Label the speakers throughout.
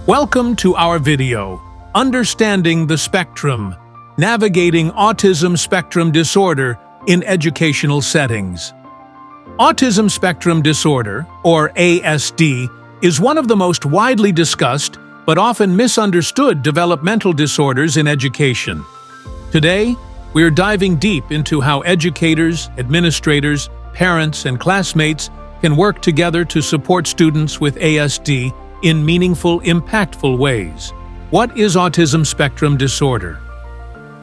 Speaker 1: Welcome to our video, Understanding the Spectrum, Navigating Autism Spectrum Disorder in Educational Settings. Autism Spectrum Disorder, or ASD, is one of the most widely discussed but often misunderstood developmental disorders in education. Today, we're diving deep into how educators, administrators, parents, and classmates can work together to support students with ASD in meaningful, impactful ways. What is autism spectrum disorder?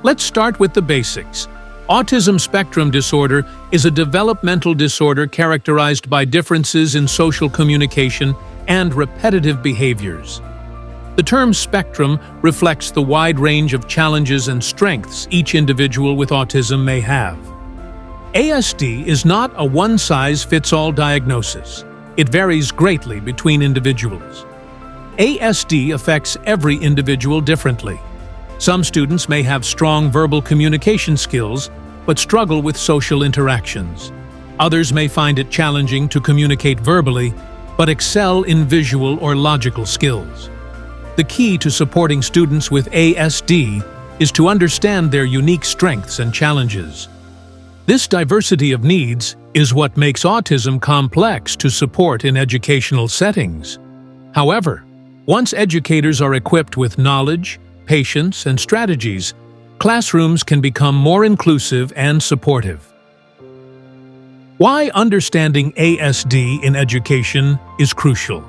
Speaker 1: Let's start with the basics. Autism spectrum disorder is a developmental disorder characterized by differences in social communication and repetitive behaviors. The term spectrum reflects the wide range of challenges and strengths each individual with autism may have. ASD is not a one-size-fits-all diagnosis. It varies greatly between individuals. ASD affects every individual differently. Some students may have strong verbal communication skills, but struggle with social interactions. Others may find it challenging to communicate verbally, but excel in visual or logical skills. The key to supporting students with ASD is to understand their unique strengths and challenges. This diversity of needs is what makes autism complex to support in educational settings. However, once educators are equipped with knowledge, patience, and strategies, classrooms can become more inclusive and supportive. Why understanding ASD in education is crucial.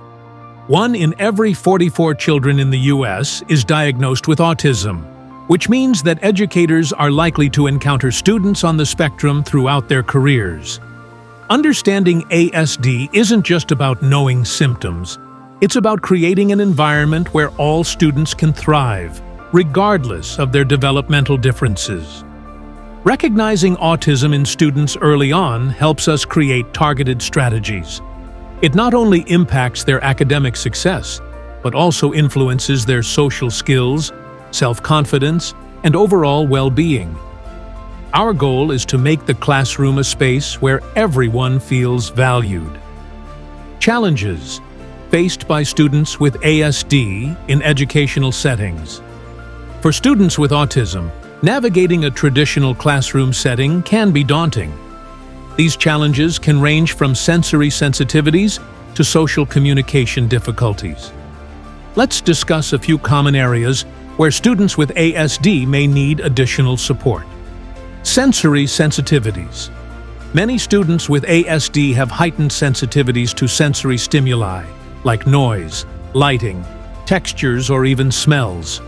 Speaker 1: 1 in every 44 children in the U.S. is diagnosed with autism, which means that educators are likely to encounter students on the spectrum throughout their careers. Understanding ASD isn't just about knowing symptoms. It's about creating an environment where all students can thrive, regardless of their developmental differences. Recognizing autism in students early on helps us create targeted strategies. It not only impacts their academic success, but also influences their social skills, self-confidence, and overall well-being. Our goal is to make the classroom a space where everyone feels valued. Challenges faced by students with ASD in educational settings. For students with autism, navigating a traditional classroom setting can be daunting. These challenges can range from sensory sensitivities to social communication difficulties. Let's discuss a few common areas where students with ASD may need additional support. Sensory sensitivities. Many students with ASD have heightened sensitivities to sensory stimuli, like noise, lighting, textures, or even smells.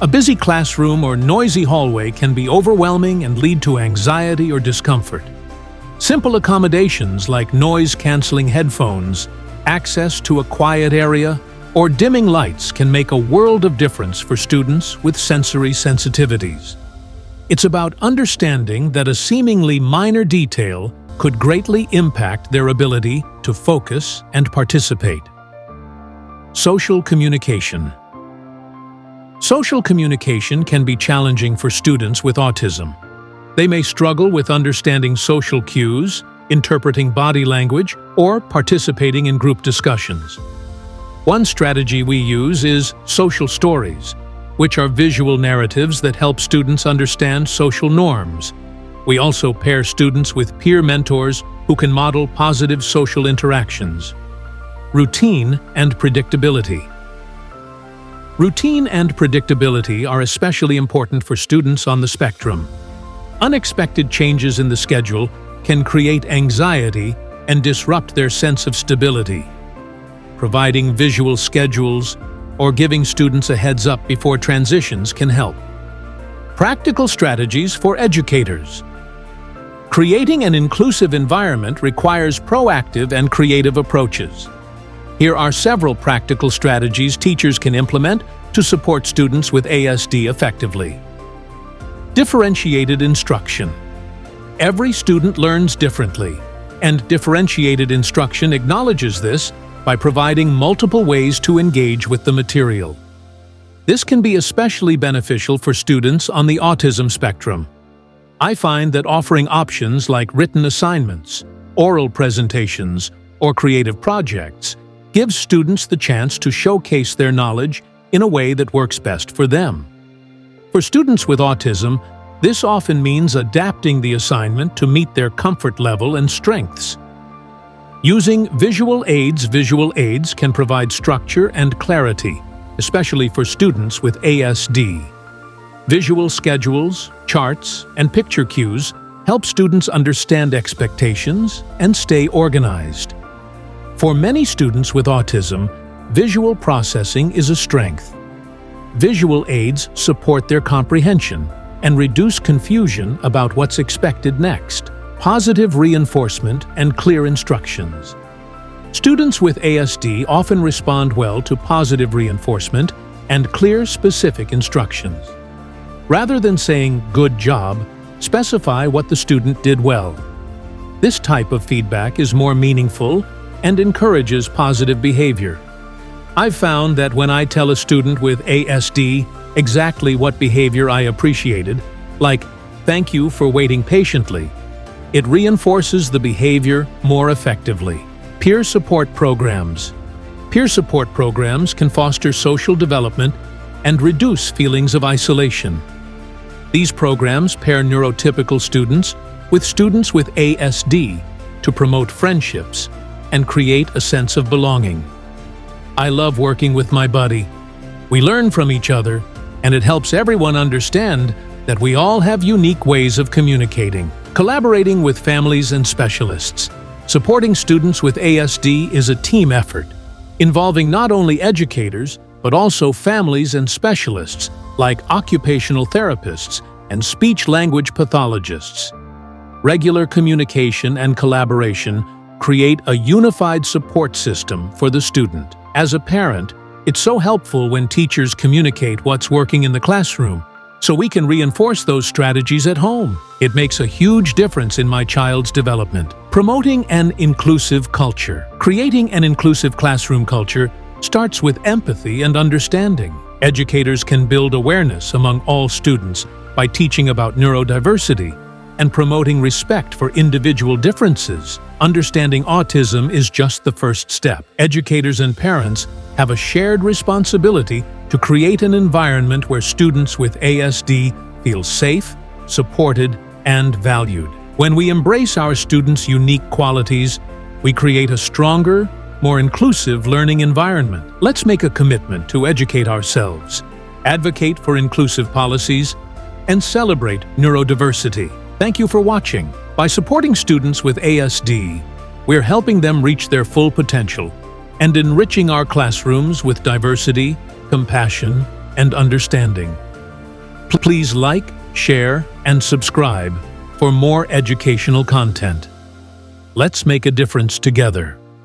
Speaker 1: A busy classroom or noisy hallway can be overwhelming and lead to anxiety or discomfort. Simple accommodations like noise-canceling headphones, access to a quiet area, or dimming lights can make a world of difference for students with sensory sensitivities. It's about understanding that a seemingly minor detail could greatly impact their ability to focus and participate. Social communication. Social communication can be challenging for students with autism. They may struggle with understanding social cues, interpreting body language, or participating in group discussions. One strategy we use is social stories, which are visual narratives that help students understand social norms. We also pair students with peer mentors who can model positive social interactions. Routine and predictability. Routine and predictability are especially important for students on the spectrum. Unexpected changes in the schedule can create anxiety and disrupt their sense of stability. Providing visual schedules or giving students a heads-up before transitions can help. Practical strategies for educators. Creating an inclusive environment requires proactive and creative approaches. Here are several practical strategies teachers can implement to support students with ASD effectively. Differentiated instruction. Every student learns differently, and differentiated instruction acknowledges this by providing multiple ways to engage with the material. This can be especially beneficial for students on the autism spectrum. I find that offering options like written assignments, oral presentations, or creative projects gives students the chance to showcase their knowledge in a way that works best for them. For students with autism, this often means adapting the assignment to meet their comfort level and strengths. Using visual aids can provide structure and clarity, especially for students with ASD. Visual schedules, charts, and picture cues help students understand expectations and stay organized. For many students with autism, visual processing is a strength. Visual aids support their comprehension and reduce confusion about what's expected next. Positive reinforcement and clear instructions. Students with ASD often respond well to positive reinforcement and clear, specific instructions. Rather than saying, "good job," specify what the student did well. This type of feedback is more meaningful and encourages positive behavior. I've found that when I tell a student with ASD exactly what behavior I appreciated, like, "thank you for waiting patiently," it reinforces the behavior more effectively. Peer support programs. Peer support programs can foster social development and reduce feelings of isolation. These programs pair neurotypical students with ASD to promote friendships and create a sense of belonging. I love working with my buddy. We learn from each other, and it helps everyone understand that we all have unique ways of communicating. Collaborating with families and specialists. Supporting students with ASD is a team effort, involving not only educators, but also families and specialists like occupational therapists and speech-language pathologists. Regular communication and collaboration create a unified support system for the student. As a parent, it's so helpful when teachers communicate what's working in the classroom, so we can reinforce those strategies at home. It makes a huge difference in my child's development. Promoting an inclusive culture. Creating an inclusive classroom culture starts with empathy and understanding. Educators can build awareness among all students by teaching about neurodiversity and promoting respect for individual differences. Understanding autism is just the first step. Educators and parents have a shared responsibility to create an environment where students with ASD feel safe, supported, and valued. When we embrace our students' unique qualities, we create a stronger, more inclusive learning environment. Let's make a commitment to educate ourselves, advocate for inclusive policies, and celebrate neurodiversity. Thank you for watching. By supporting students with ASD, we're helping them reach their full potential and enriching our classrooms with diversity, compassion, and understanding. Please like, share, and subscribe for more educational content. Let's make a difference together.